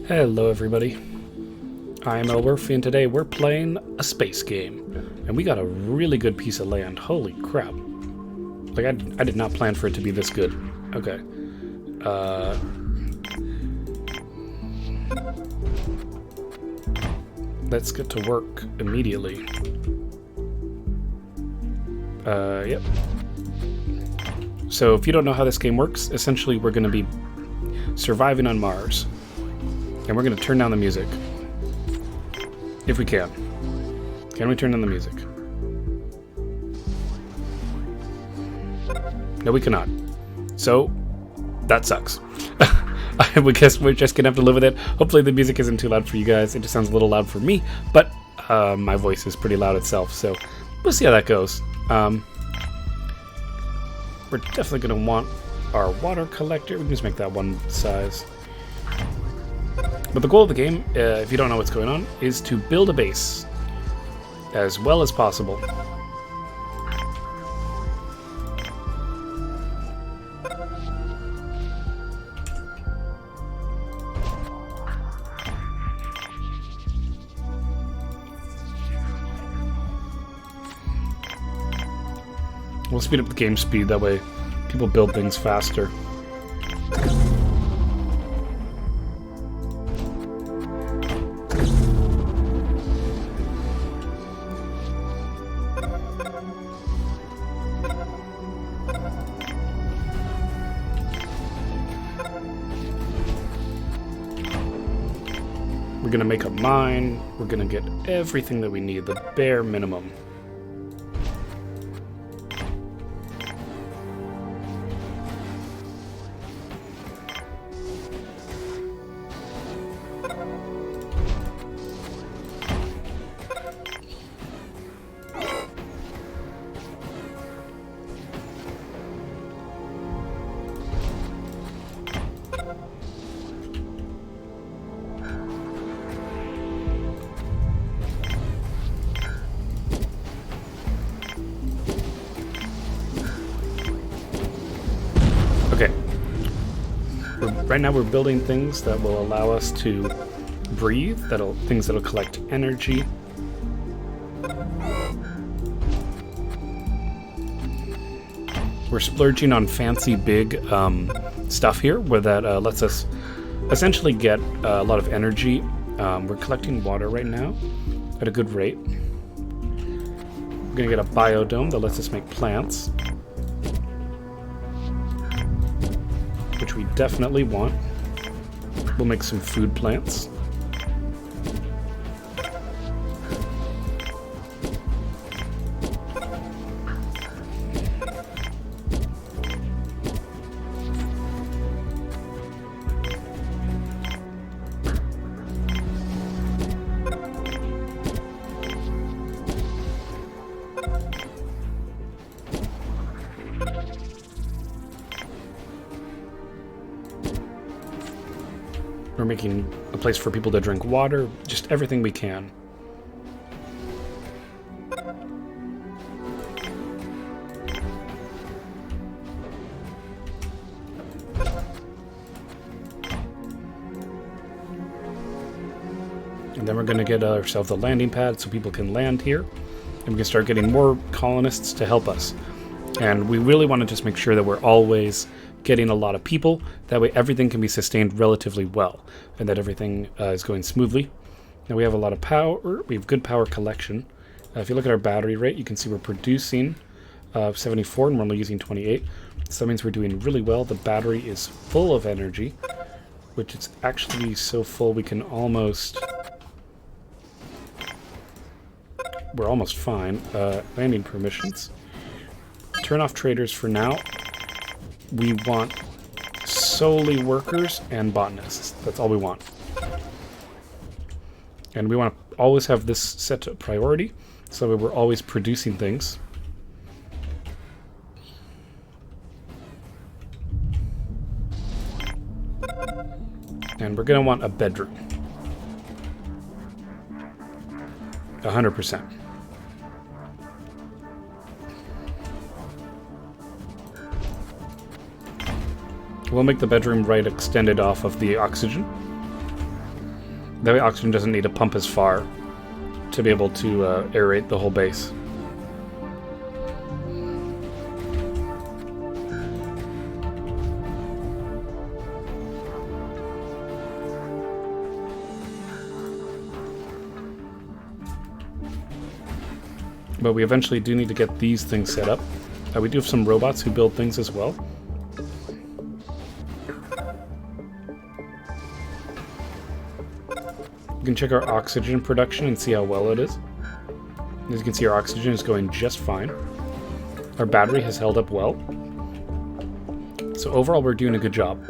Hello everybody, I'm Elwirfy and today we're playing a space game. And we got a really good piece of land, holy crap. Like, I did not plan for it to be this good. Okay. Let's get to work immediately. Yep. So if you don't know how this game works, essentially we're going to be surviving on Mars. And we're going to turn down the music. If we can. Can we turn down the music? No, we cannot. So, that sucks. I would guess we're just going to have to live with it. Hopefully the music isn't too loud for you guys. It just sounds a little loud for me. But my voice is pretty loud itself. So, we'll see how that goes. We're definitely going to want our water collector. We can just make that one size. But the goal of the game, if you don't know what's going on, is to build a base as well as possible. We'll speed up the game speed, that way people build things faster. We're gonna make a mine. We're gonna get everything that we need, the bare minimum. Right now we're building things that will allow us to breathe, things that'll collect energy. We're splurging on fancy big stuff here, where that lets us essentially get a lot of energy. We're collecting water right now at a good rate. We're gonna get a biodome that lets us make plants, which we definitely want. We'll make some food plants. We're making a place for people to drink water, just everything we can. And then we're going to get ourselves a landing pad so people can land here. And we can start getting more colonists to help us. And we really want to just make sure that we're always getting a lot of people. That way everything can be sustained relatively well and that everything is going smoothly. Now we have a lot of power. We have good power collection. If you look at our battery rate, you can see we're producing 74 and we're only using 28. So that means we're doing really well. The battery is full of energy, which is actually so full we can almost... We're almost fine. Landing permissions. Turn off traders for now. We want solely workers and botanists. That's all we want. And we want to always have this set to priority, so that we're always producing things. And we're going to want a bedroom. 100%. We'll make the bedroom right extended off of the oxygen. That way oxygen doesn't need to pump as far to be able to aerate the whole base. But we eventually do need to get these things set up. We do have some robots who build things as well. We can check our oxygen production and see how well it is. As you can see, our oxygen is going just fine. Our battery has held up well. So overall, we're doing a good job.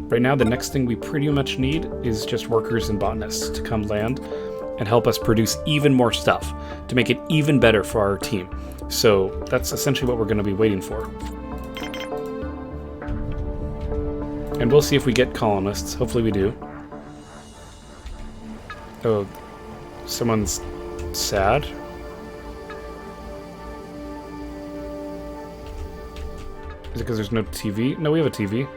Right now, the next thing we pretty much need is just workers and botanists to come land and help us produce even more stuff to make it even better for our team. So that's essentially what we're going to be waiting for. And we'll see if we get colonists. Hopefully we do. Oh, someone's sad. Is it because there's no TV? No, we have a TV.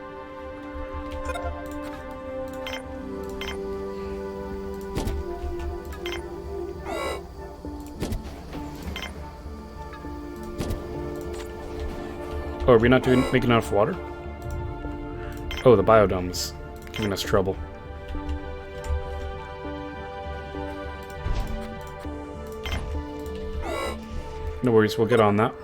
Oh, are we not making enough water? Oh, the biodome's giving us trouble. No worries, we'll get on that.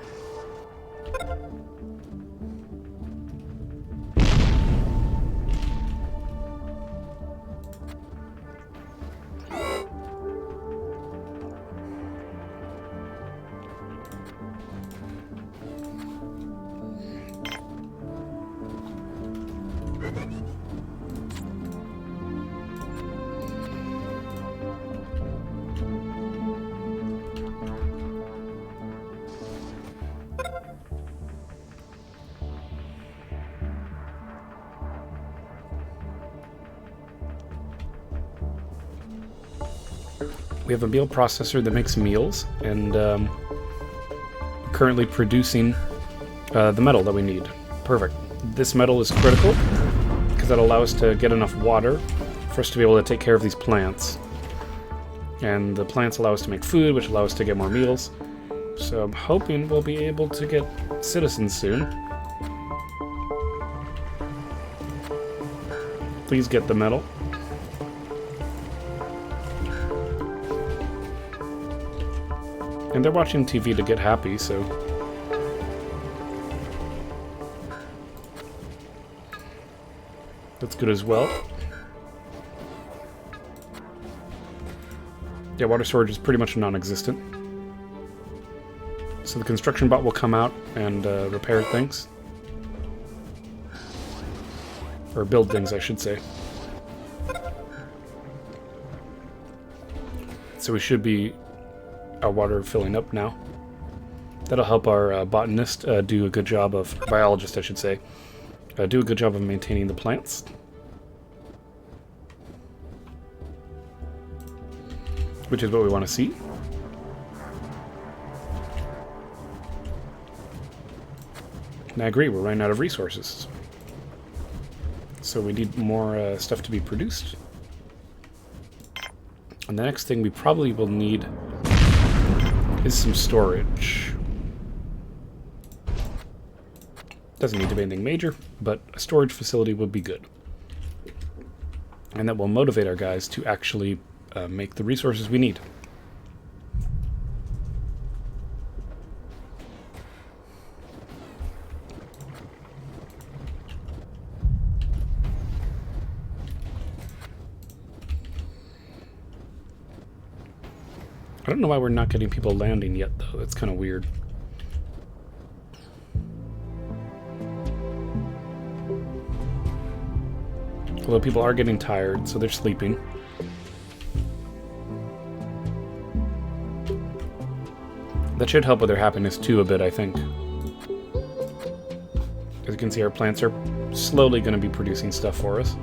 We have a meal processor that makes meals, and currently producing the metal that we need. Perfect. This metal is critical because that'll allow us to get enough water for us to be able to take care of these plants. And the plants allow us to make food, which allows us to get more meals. So I'm hoping we'll be able to get citizens soon. Please get the metal. And they're watching TV to get happy, so... that's good as well. Yeah, water storage is pretty much non-existent. So the construction bot will come out and repair things. Or build things, I should say. So we should be... our water filling up now. That'll help our botanist do a good job of, biologist I should say, do a good job of maintaining the plants. Which is what we want to see. And I agree, we're running out of resources. So we need more stuff to be produced. And the next thing we probably will need is some storage. Doesn't need to be anything major, but a storage facility would be good. And that will motivate our guys to actually make the resources we need. I don't know why we're not getting people landing yet, though. That's kind of weird. Although people are getting tired, so they're sleeping. That should help with their happiness, too, a bit, I think. As you can see, our plants are slowly going to be producing stuff for us.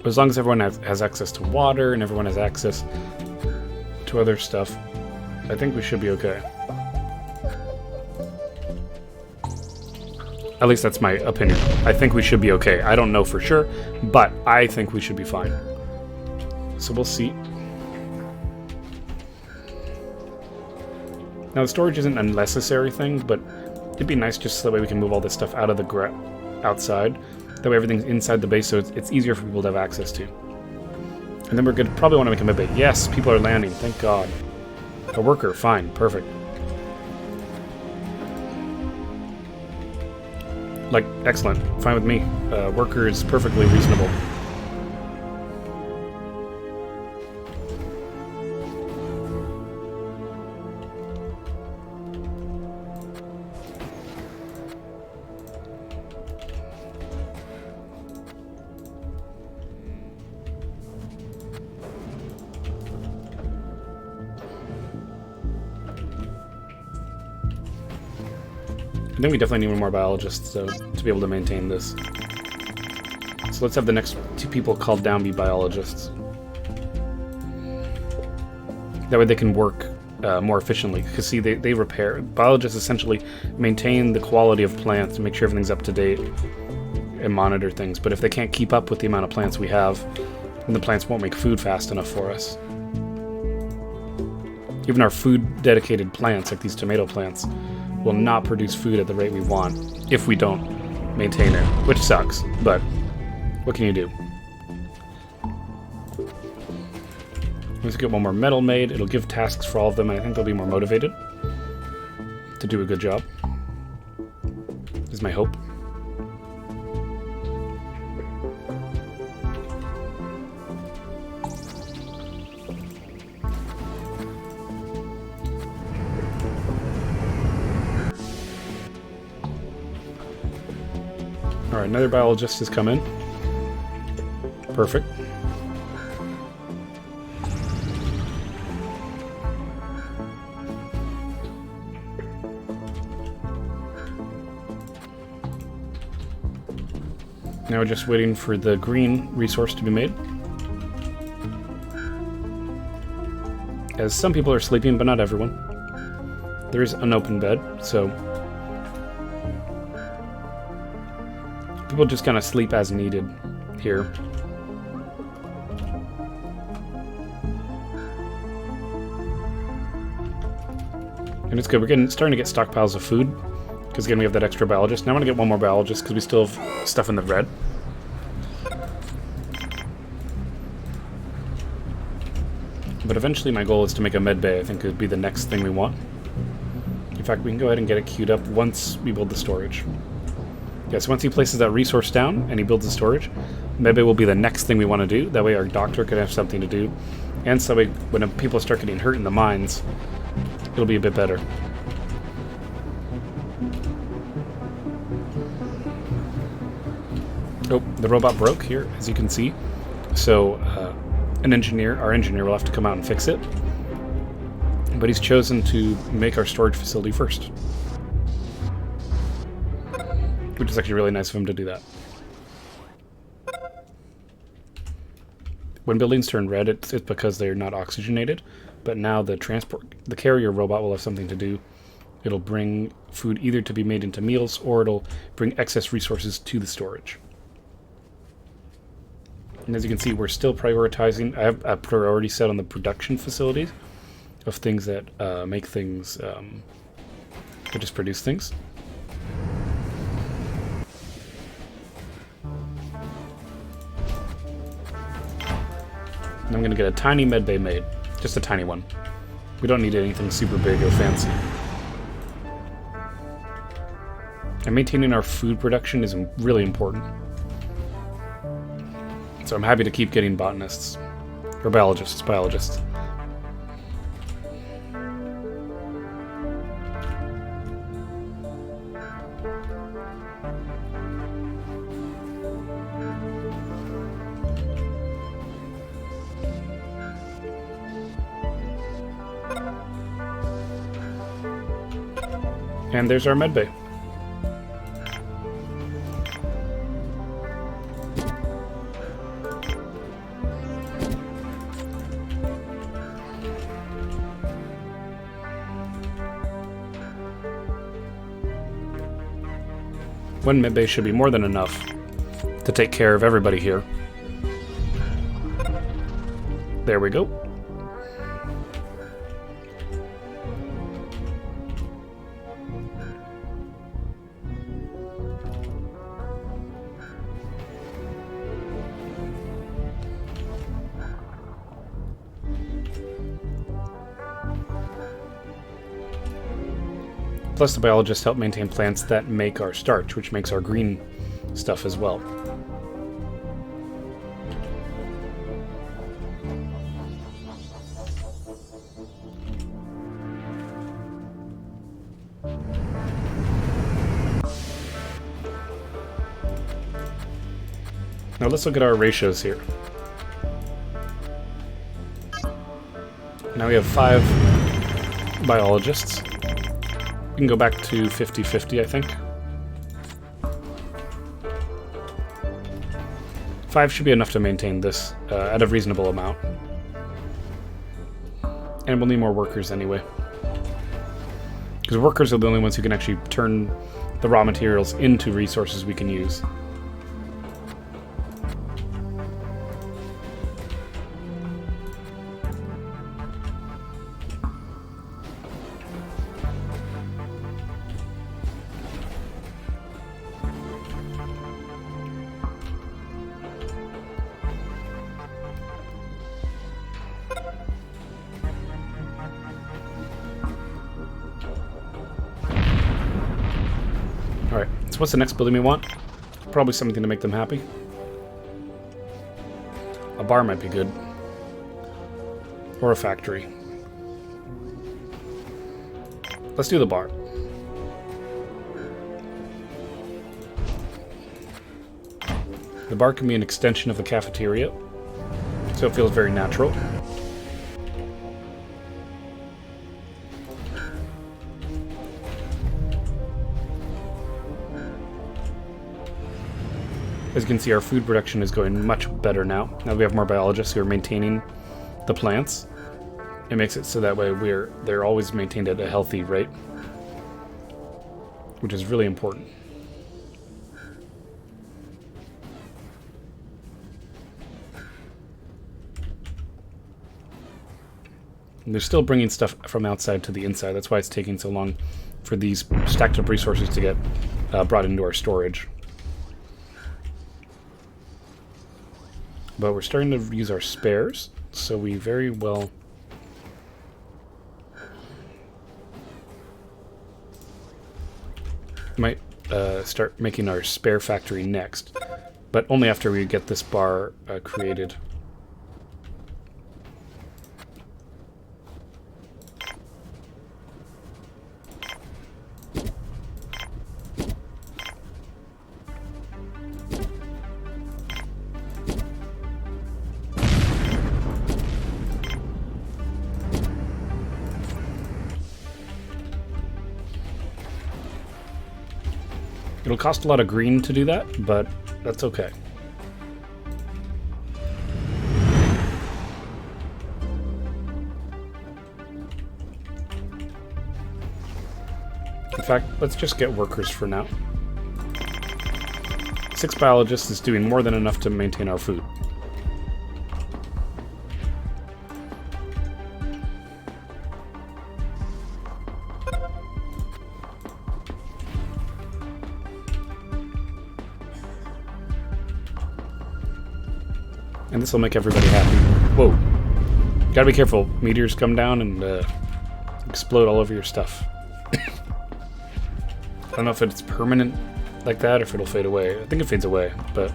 As long as everyone has access to water and everyone has access to other stuff, I think we should be okay. At least that's my opinion. I think we should be okay. I don't know for sure, but I think we should be fine. So we'll see. Now, the storage isn't a necessary thing, but it'd be nice just so that way we can move all this stuff out of the outside. That way everything's inside the base, so it's easier for people to have access to. And then we're going to probably want to make a med-bay. Yes, people are landing. Thank God. A worker. Fine. Perfect. Like, excellent. Fine with me. Worker is perfectly reasonable. I think we definitely need more biologists, though, to be able to maintain this. So let's have the next 2 people called down be biologists. That way they can work more efficiently. Because, see, they repair. Biologists essentially maintain the quality of plants, make sure everything's up to date, and monitor things. But if they can't keep up with the amount of plants we have, then the plants won't make food fast enough for us. Even our food-dedicated plants, like these tomato plants, will not produce food at the rate we want if we don't maintain it, which sucks, but what can you do? Let's get one more metal made. It'll give tasks for all of them, and I think they'll be more motivated to do a good job, is my hope. Alright, another biologist has come in. Perfect. Now we're just waiting for the green resource to be made. As some people are sleeping, but not everyone. There is an open bed, so people just kind of sleep as needed here. And it's good. We're starting to get stockpiles of food. Because again, we have that extra biologist. Now I want to get one more biologist because we still have stuff in the red. But eventually my goal is to make a med bay. I think it would be the next thing we want. In fact, we can go ahead and get it queued up once we build the storage. Yes, once he places that resource down and he builds the storage, med bay will be the next thing we want to do. That way our doctor can have something to do. And so when people start getting hurt in the mines, it'll be a bit better. Oh, the robot broke here, as you can see. So, our engineer will have to come out and fix it. But he's chosen to make our storage facility first. Which is actually really nice of him to do that. When buildings turn red, it's because they're not oxygenated. But now the carrier robot will have something to do. It'll bring food either to be made into meals, or it'll bring excess resources to the storage. And as you can see, we're still prioritizing. I have a priority set on the production facilities of things that make things, that just produce things. And I'm going to get a tiny med bay made. Just a tiny one. We don't need anything super big or fancy. And maintaining our food production is really important. So I'm happy to keep getting botanists. Or biologists. And there's our med bay. One med-base should be more than enough to take care of everybody here. There we go. Plus the biologists help maintain plants that make our starch, which makes our green stuff as well. Now let's look at our ratios here. Now we have 5 biologists. We can go back to 50-50, I think. 5 should be enough to maintain this at a reasonable amount. And we'll need more workers anyway. Because workers are the only ones who can actually turn the raw materials into resources we can use. Alright, so what's the next building we want? Probably something to make them happy. A bar might be good. Or a factory. Let's do the bar. The bar can be an extension of the cafeteria, so it feels very natural. As you can see, our food production is going much better now. Now we have more biologists who are maintaining the plants. It makes it so that way they're always maintained at a healthy rate, which is really important. And they're still bringing stuff from outside to the inside. That's why it's taking so long for these stacked up resources to get brought into our storage. But we're starting to use our spares, so we very well might start making our spare factory next, but only after we get this bar created. It'll cost a lot of green to do that, but that's okay. In fact, let's just get workers for now. 6 biologists is doing more than enough to maintain our food. And this will make everybody happy. Whoa. Gotta be careful. Meteors come down and explode all over your stuff. I don't know if it's permanent like that or if it'll fade away. I think it fades away, but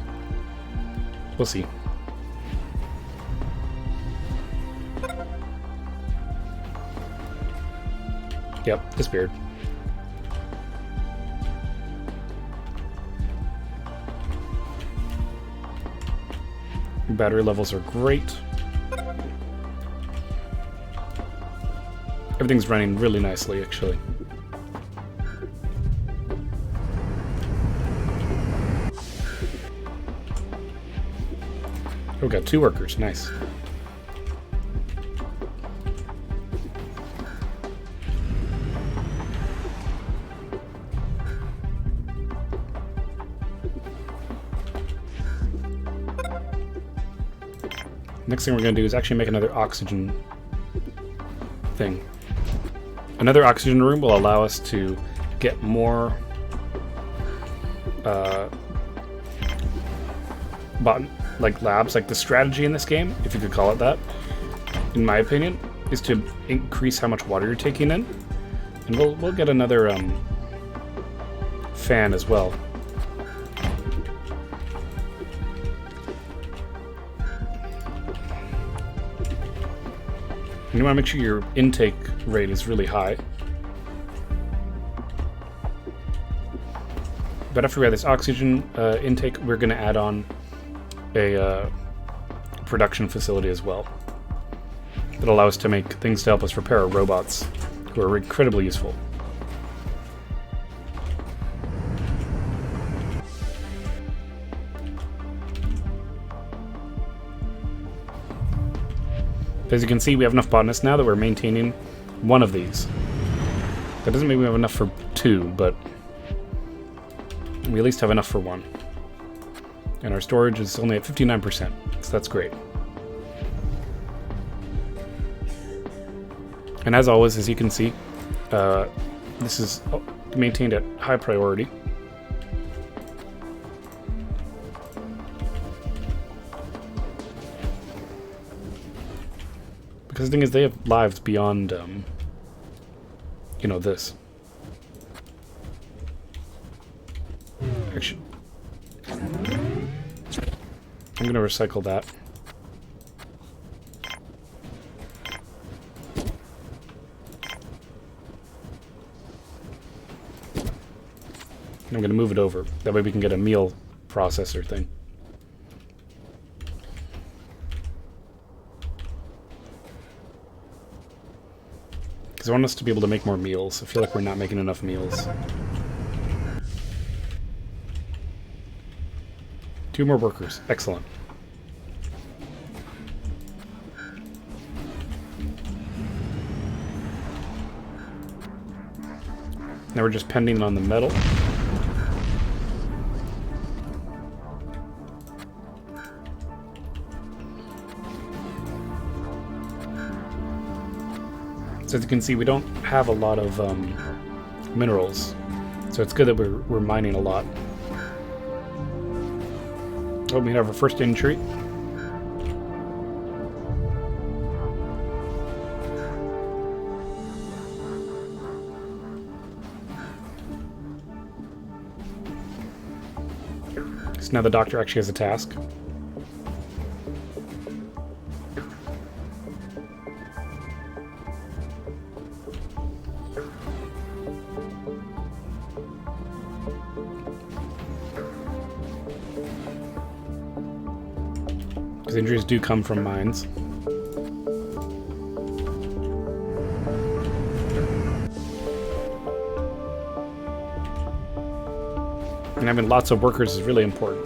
we'll see. Yep, disappeared. Battery levels are great. Everything's running really nicely, actually. Oh, we got 2 workers. Nice. Next thing we're going to do is actually make another oxygen thing. Another oxygen room will allow us to get more like labs. Like the strategy in this game, if you could call it that, in my opinion, is to increase how much water you're taking in. And we'll get another fan as well. And you want to make sure your intake rate is really high. But after we have this oxygen intake, we're going to add on a production facility as well. That'll allow us to make things to help us repair our robots, who are incredibly useful. As you can see, we have enough botanists now that we're maintaining one of these. That doesn't mean we have enough for two, but we at least have enough for one. And our storage is only at 59%, so that's great. And as always, as you can see, this is maintained at high priority. Because the thing is, they have lives beyond, you know, this. Actually, I'm going to recycle that. And I'm going to move it over. That way we can get a meal processor thing. Because I want us to be able to make more meals. I feel like we're not making enough meals. 2 more workers. Excellent. Now we're just pending on the metal. So as you can see, we don't have a lot of minerals, so it's good that we're mining a lot. Oh, we have our first injury. So now the doctor actually has a task. Because injuries do come from mines. And having lots of workers is really important.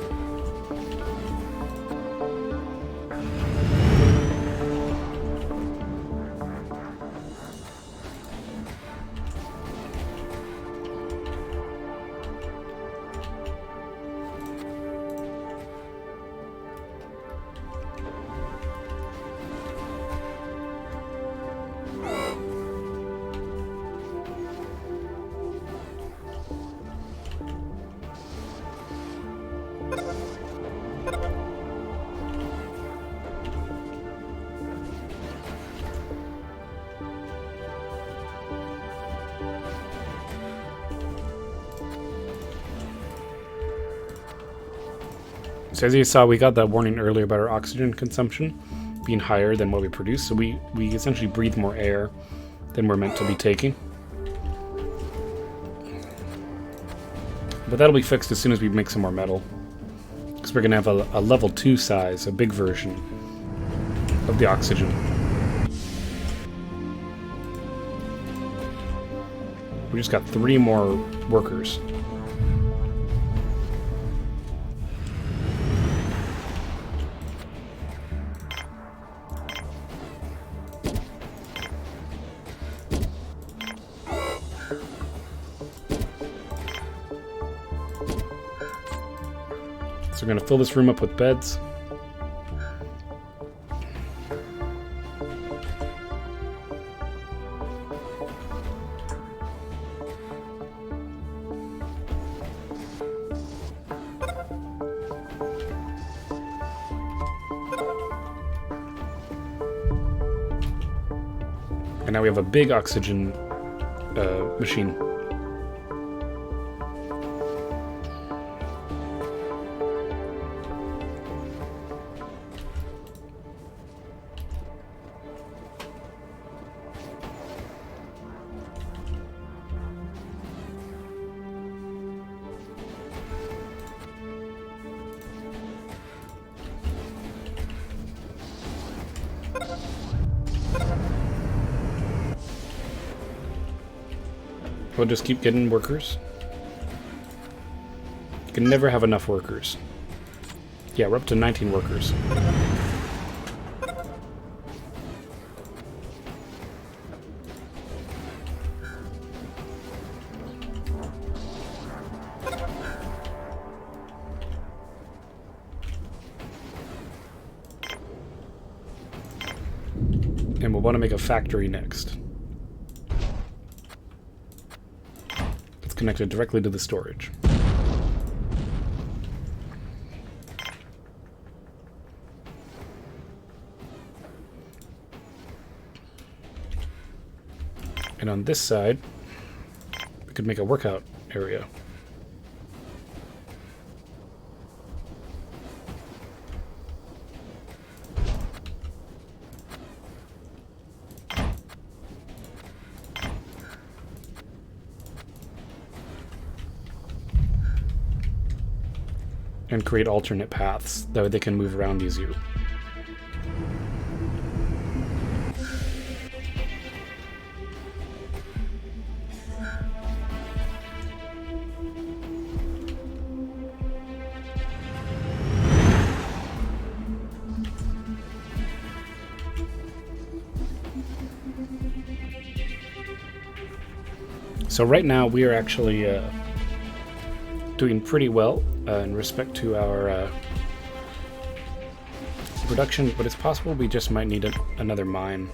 So as you saw, we got that warning earlier about our oxygen consumption being higher than what we produce, so we essentially breathe more air than we're meant to be taking. But that'll be fixed as soon as we make some more metal. Because we're going to have a level 2 size, a big version of the oxygen. We just got 3 more workers. So we're going to fill this room up with beds. And now we have a big oxygen machine. We'll just keep getting workers. You can never have enough workers. Yeah, we're up to 19 workers. And we'll want to make a factory next. Connected directly to the storage. And on this side, we could make a workout area. And create alternate paths, that way they can move around easier. So right now we are actually doing pretty well in respect to our production, but it's possible we just might need another mine.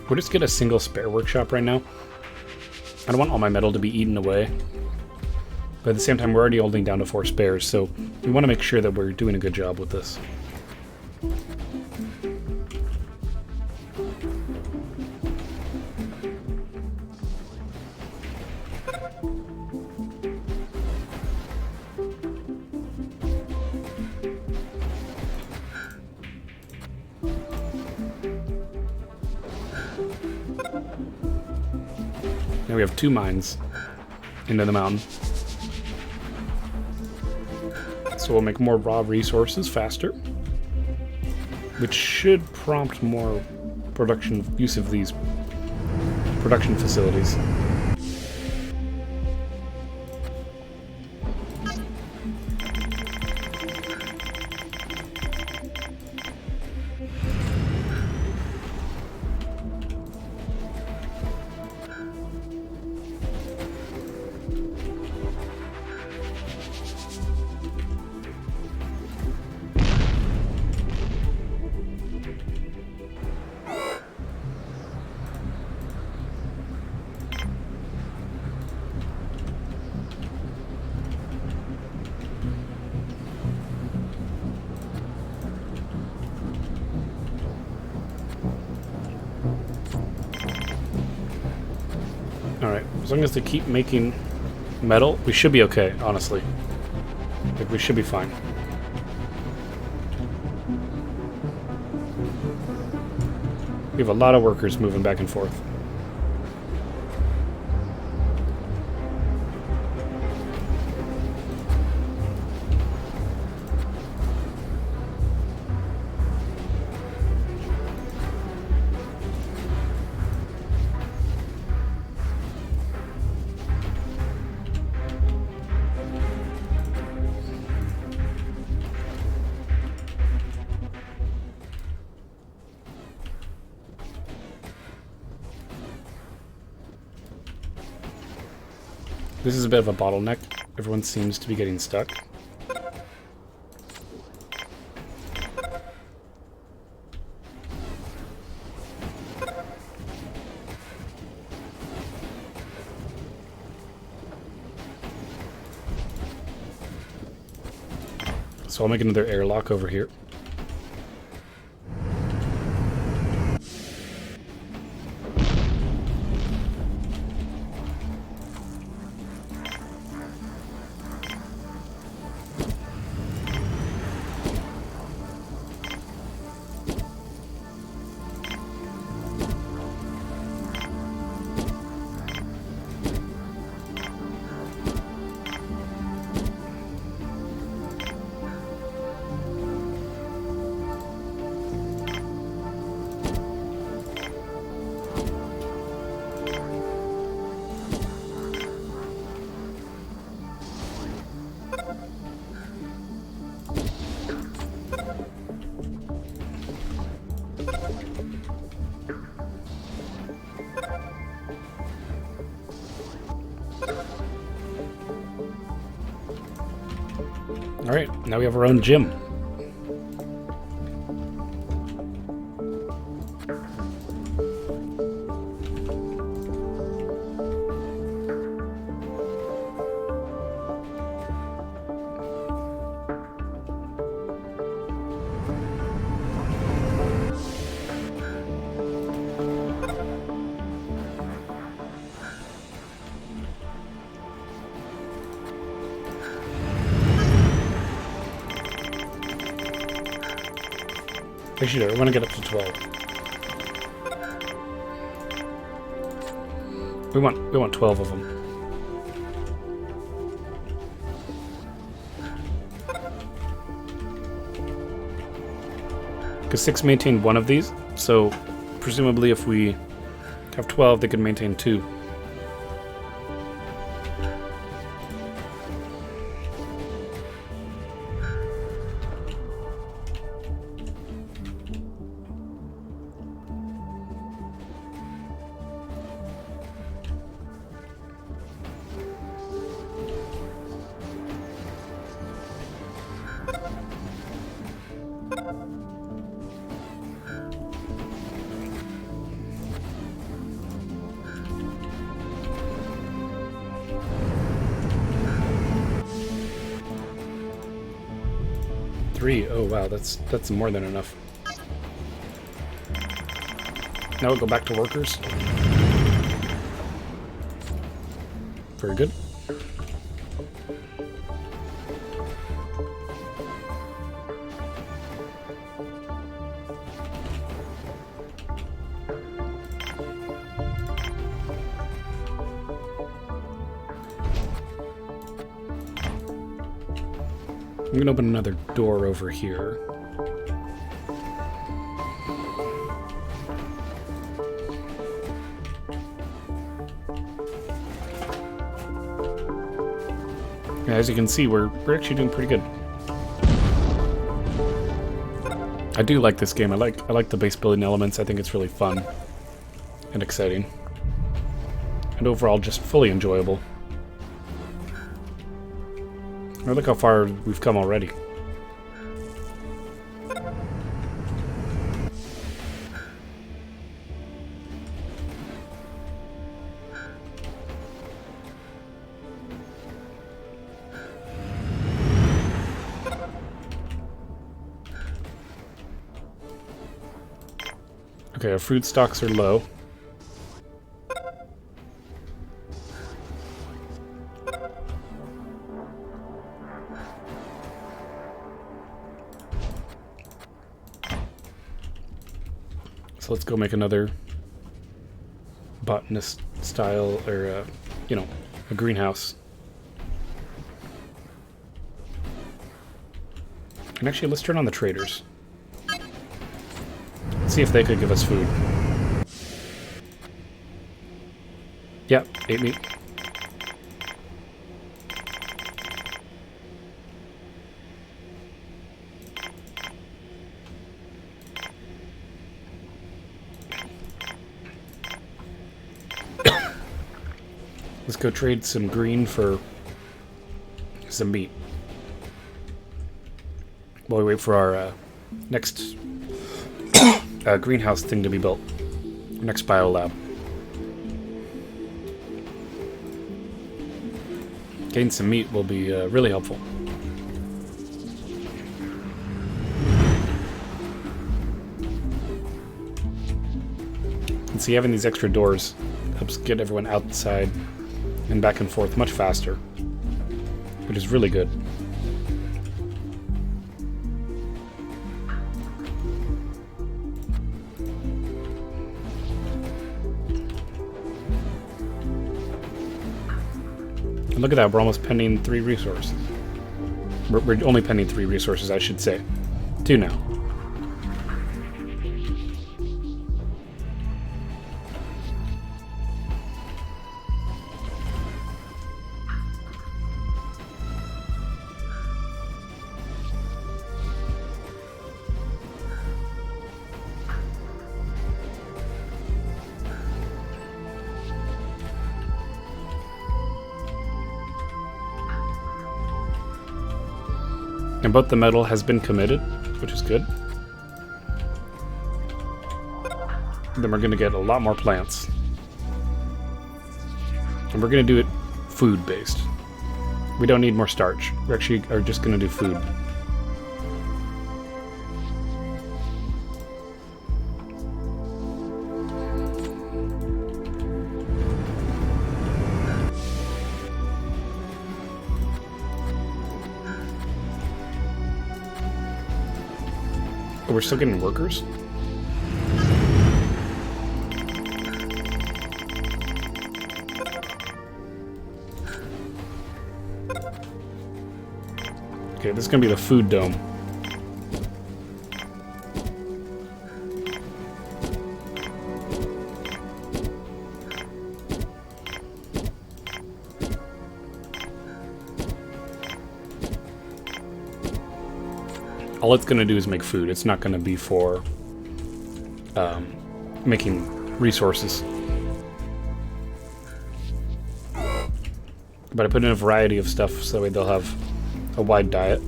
We'll just get a single spare workshop right now. I don't want all my metal to be eaten away. But at the same time, we're already holding down to 4 spares, so we want to make sure that we're doing a good job with this. Now we have 2 mines into the mountain. So we'll make more raw resources faster, which should prompt more production use of these production facilities. Alright, as long as they keep making metal, we should be okay, honestly. Like, we should be fine. We have a lot of workers moving back and forth. This is a bit of a bottleneck. Everyone seems to be getting stuck. So I'll make another airlock over here. Alright, now we have our own gym. Actually, I want to get up to 12. We want 12 of them. Because 6 maintain one of these, so presumably if we have 12, they could maintain 2. Oh wow, that's more than enough. Now we'll go back to workers. Very good. I'm gonna open another door over here. Yeah, as you can see, we're actually doing pretty good. I do like this game. I like the base building elements. I think it's really fun and exciting, and overall just fully enjoyable. Oh, look how far we've come already. Okay, our fruit stocks are low. So let's go make another botanist style, or, you know, a greenhouse. And actually, let's turn on the traders. See if they could give us food. Yep, ate meat. Let's go trade some green for some meat. While we wait for our next greenhouse thing to be built. Next biolab. Getting some meat will be really helpful. And see, having these extra doors helps get everyone outside and back and forth much faster, which is really good. And look at that, we're almost pending 3 resources. We're only pending 3 resources, I should say. 2 now. And both the metal has been committed, which is good. Then we're going to get a lot more plants. And we're going to do it food-based. We don't need more starch. We actually are just going to do food. Oh, we're still getting workers? Okay, this is going to be the food dome. All it's going to do is make food. It's not going to be for making resources. But I put in a variety of stuff so that way they'll have a wide diet.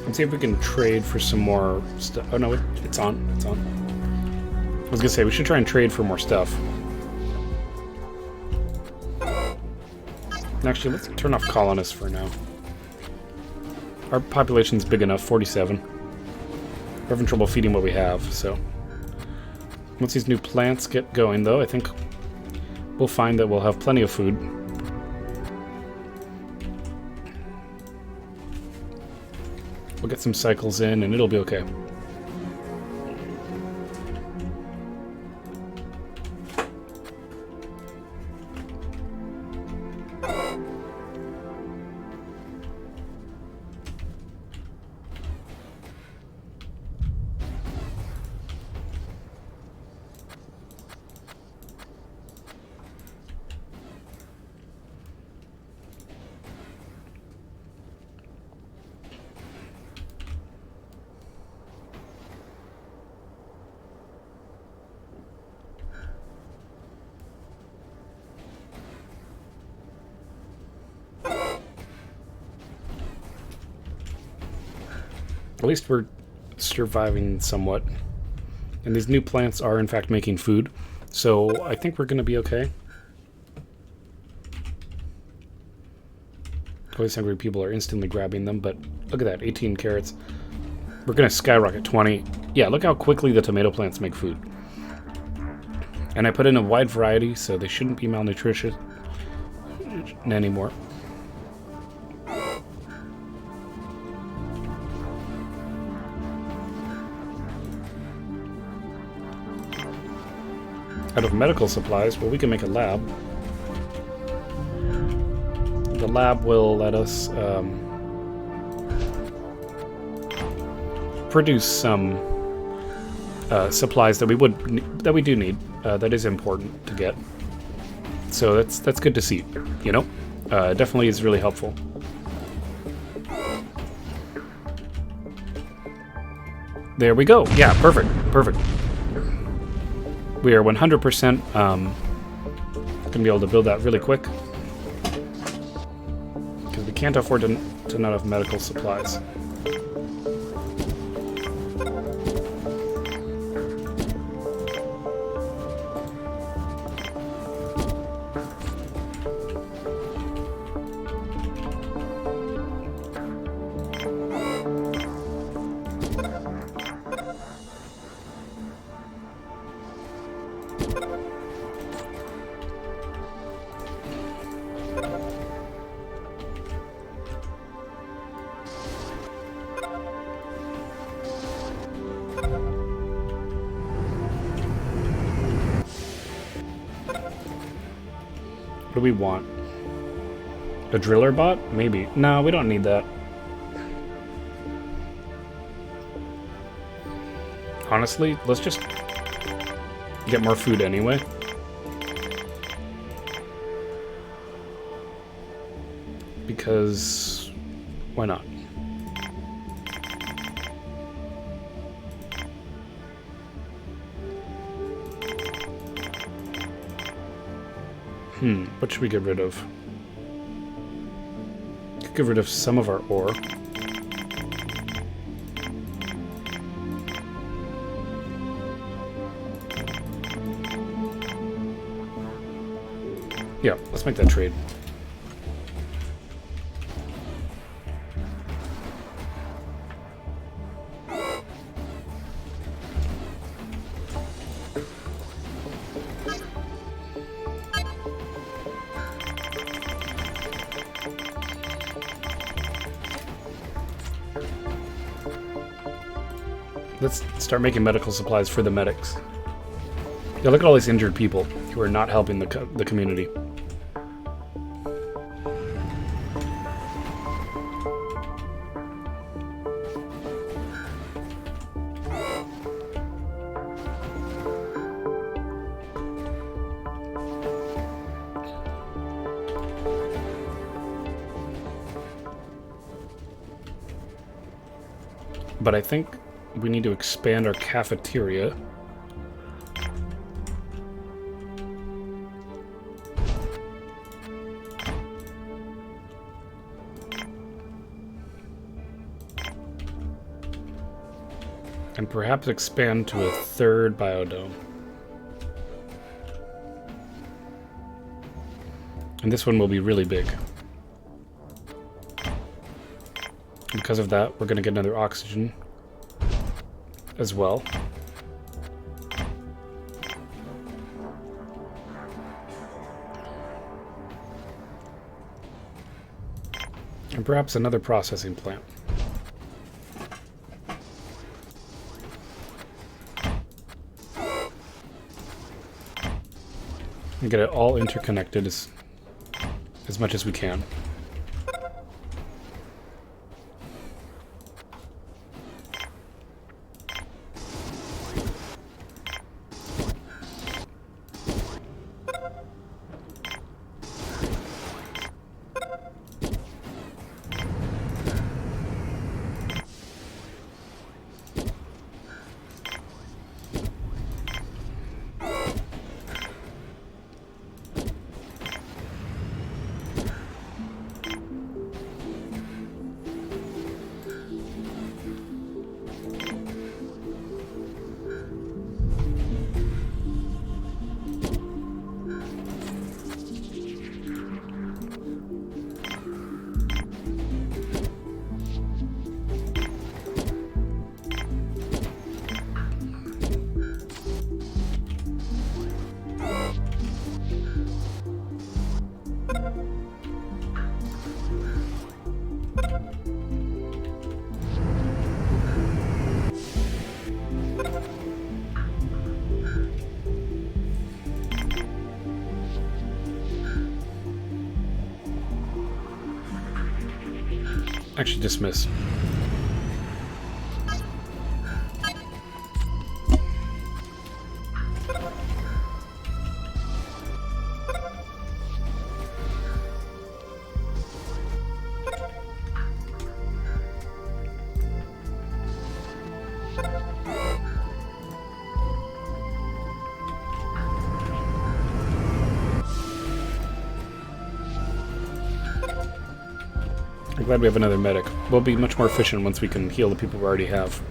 Let's see if we can trade for some more stuff. Oh no, it's on. It's on. I was gonna say, we should try and trade for more stuff. Actually, let's turn off colonists for now. Our population's big enough, 47. We're having trouble feeding what we have, so... Once these new plants get going, though, I think we'll find that we'll have plenty of food. We'll get some cycles in, and it'll be okay. At least we're surviving somewhat. And these new plants are, in fact, making food. So I think we're going to be okay. All these hungry people are instantly grabbing them, but look at that, 18 carrots. We're going to skyrocket 20. Yeah, look how quickly the tomato plants make food. And I put in a wide variety, so they shouldn't be malnutrition anymore. Out of medical supplies, well, we can make a lab. The lab will let us produce some supplies that we do need. That is important to get. So that's good to see. You know, definitely is really helpful. There we go. Yeah, perfect, perfect. We are 100% gonna be able to build that really quick because we can't afford to not have medical supplies. What do we want? A driller bot? Maybe. No, we don't need that. Honestly, let's just get more food anyway. Because why not? What should we get rid of? Could get rid of some of our ore. Yeah, let's make that trade. Let's start making medical supplies for the medics. Yeah, look at all these injured people who are not helping the community. But I think we need to expand our cafeteria. And perhaps expand to a third biodome. And this one will be really big. Because of that, we're going to get another oxygen as well. And perhaps another processing plant. And get it all interconnected as much as we can. Actually, dismiss. I'm glad we have another medic. We'll be much more efficient once we can heal the people we already have.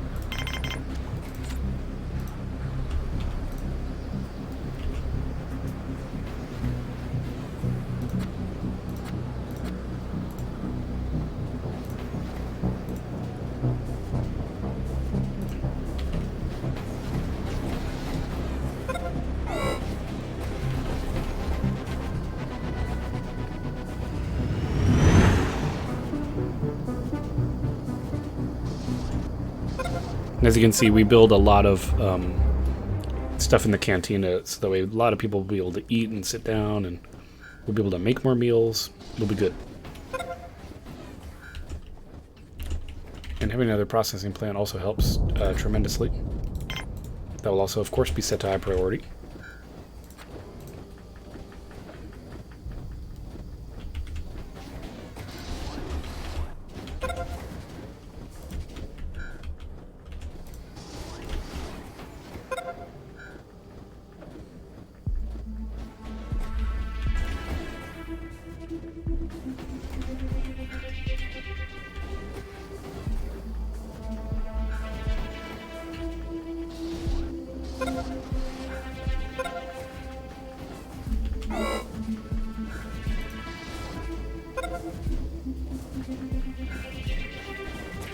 And as you can see, we build a lot of stuff in the cantina, so that way a lot of people will be able to eat and sit down, and we'll be able to make more meals. It'll be good. And having another processing plant also helps tremendously. That will also, of course, be set to high priority.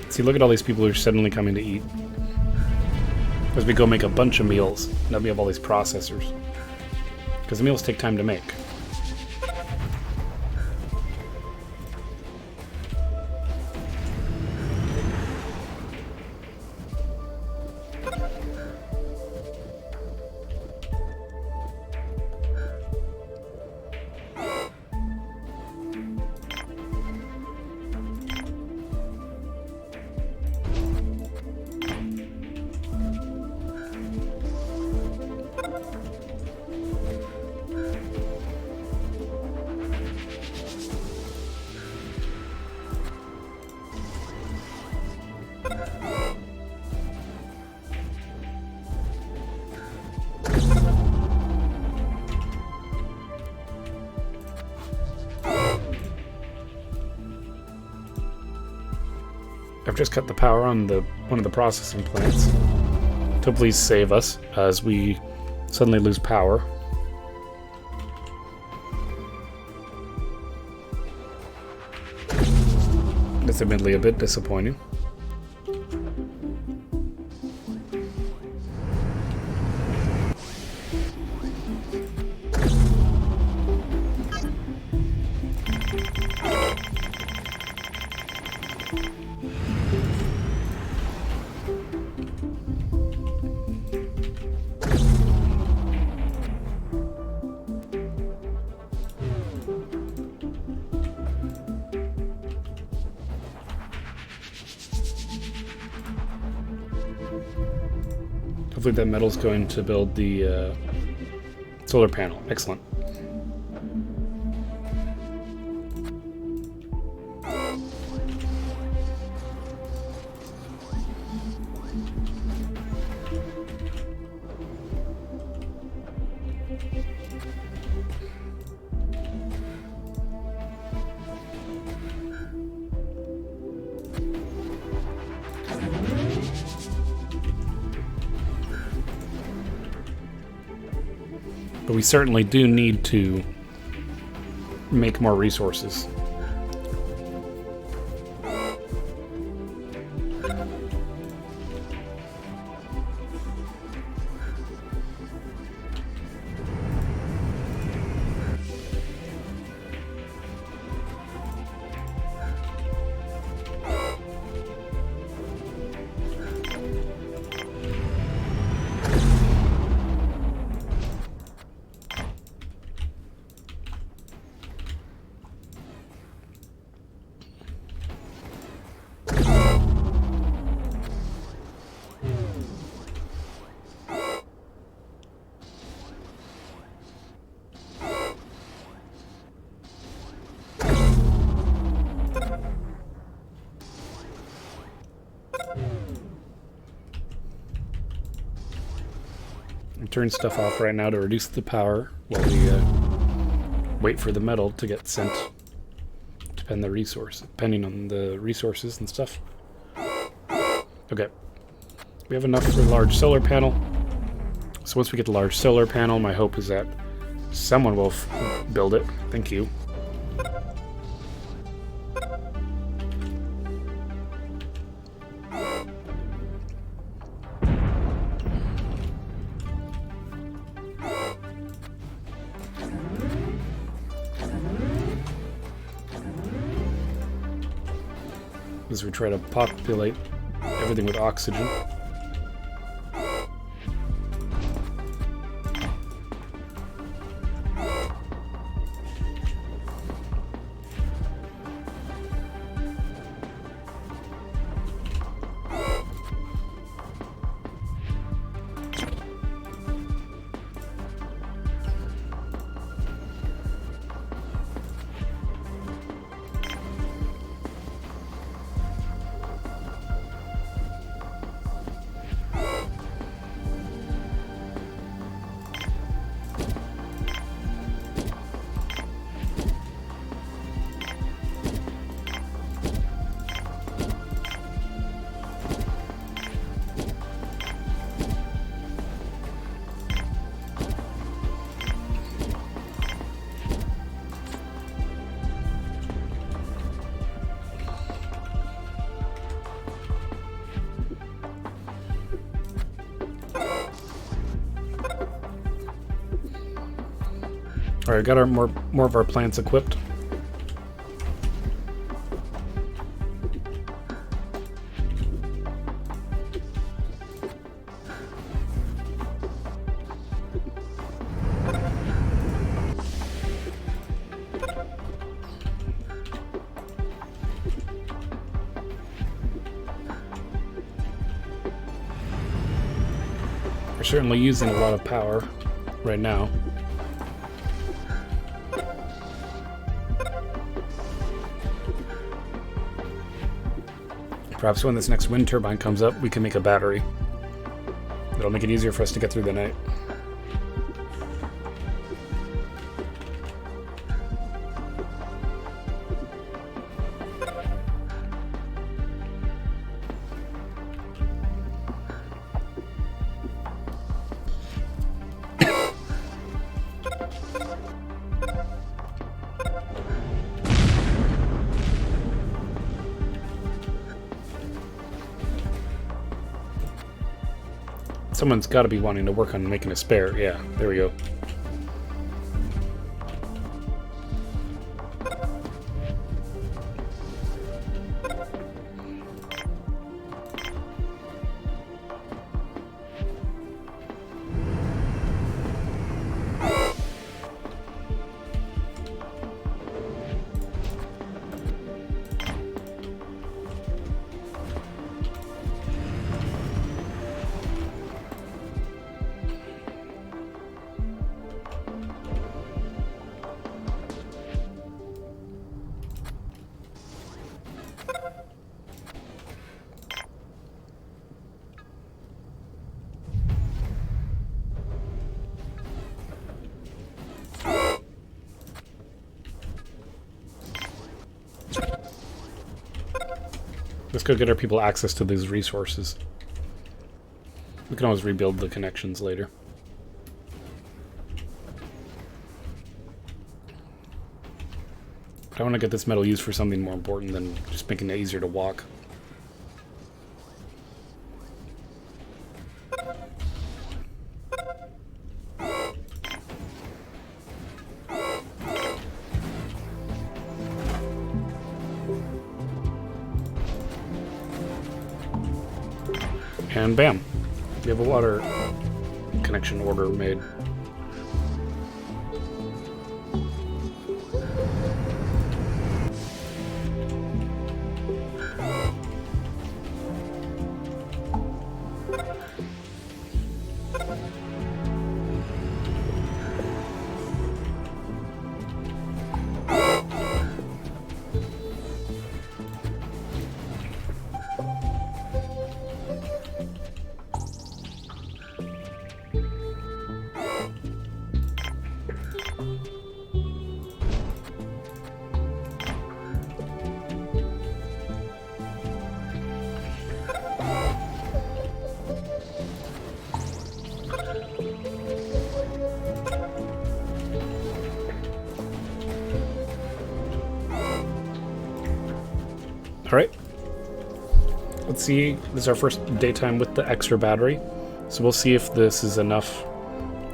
See, look at all these people who are suddenly coming to eat. As we go make a bunch of meals, now we have all these processors. Because the meals take time to make. I've just cut the power on one of the processing plants to please save us as we suddenly lose power. It's admittedly a bit disappointing. Hopefully that metal's going to build the solar panel. Excellent. But we certainly do need to make more resources. turn stuff off right now to reduce the power while we wait for the metal to get sent. Depending on the resources and stuff. Okay. We have enough for a large solar panel. So once we get the large solar panel, my hope is that someone will build it. Thank you. As we try to populate everything with oxygen. Alright, got our more of our plants equipped. We're certainly using a lot of power right now. Perhaps when this next wind turbine comes up, we can make a battery. It'll make it easier for us to get through the night. Someone's got to be wanting to work on making a spare. Yeah, there we go. Let's go get our people access to these resources. We can always rebuild the connections later. But I want to get this metal used for something more important than just making it easier to walk. And bam, we have a water connection order made. Alright. Let's see. This is our first daytime with the extra battery. So we'll see if this is enough,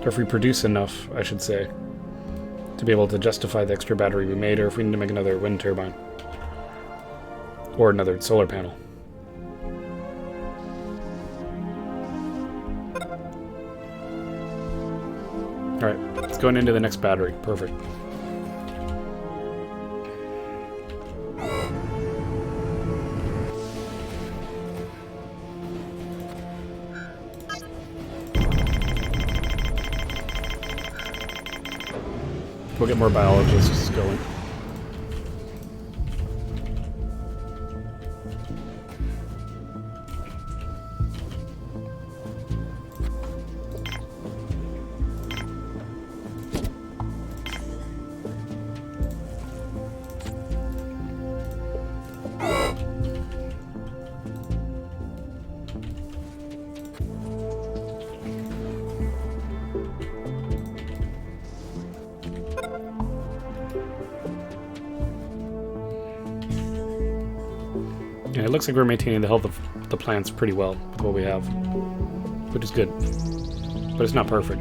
or if we produce enough, I should say, to be able to justify the extra battery we made, or if we need to make another wind turbine. Or another solar panel. Alright, it's going into the next battery. Perfect. We'll get more biologists going. Yeah, it looks like we're maintaining the health of the plants pretty well with what we have, which is good, but it's not perfect.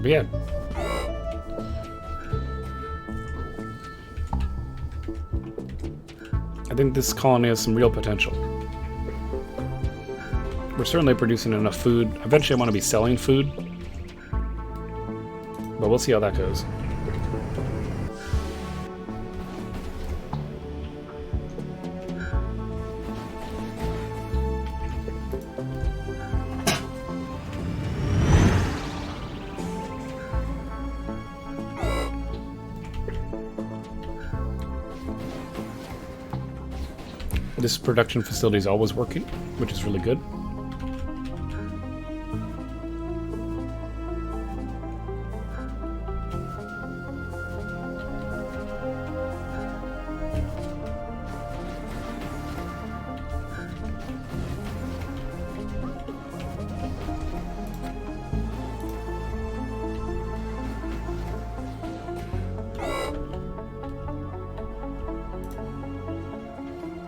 But yeah. I think this colony has some real potential. We're certainly producing enough food. Eventually I want to be selling food, but we'll see how that goes. This production facility is always working, which is really good.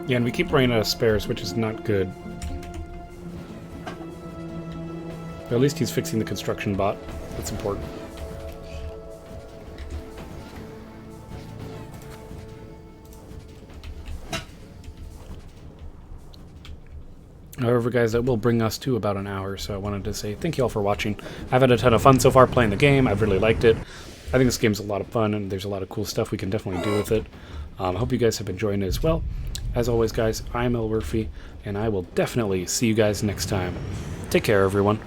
Yeah, and we keep running out of spares, which is not good. But at least he's fixing the construction bot. That's important. However, guys, that will bring us to about an hour, so I wanted to say thank you all for watching. I've had a ton of fun so far playing the game. I've really liked it. I think this game's a lot of fun, and there's a lot of cool stuff we can definitely do with it. I hope you guys have been enjoying it as well. As always, guys, I'm Elwirfy, and I will definitely see you guys next time. Take care, everyone.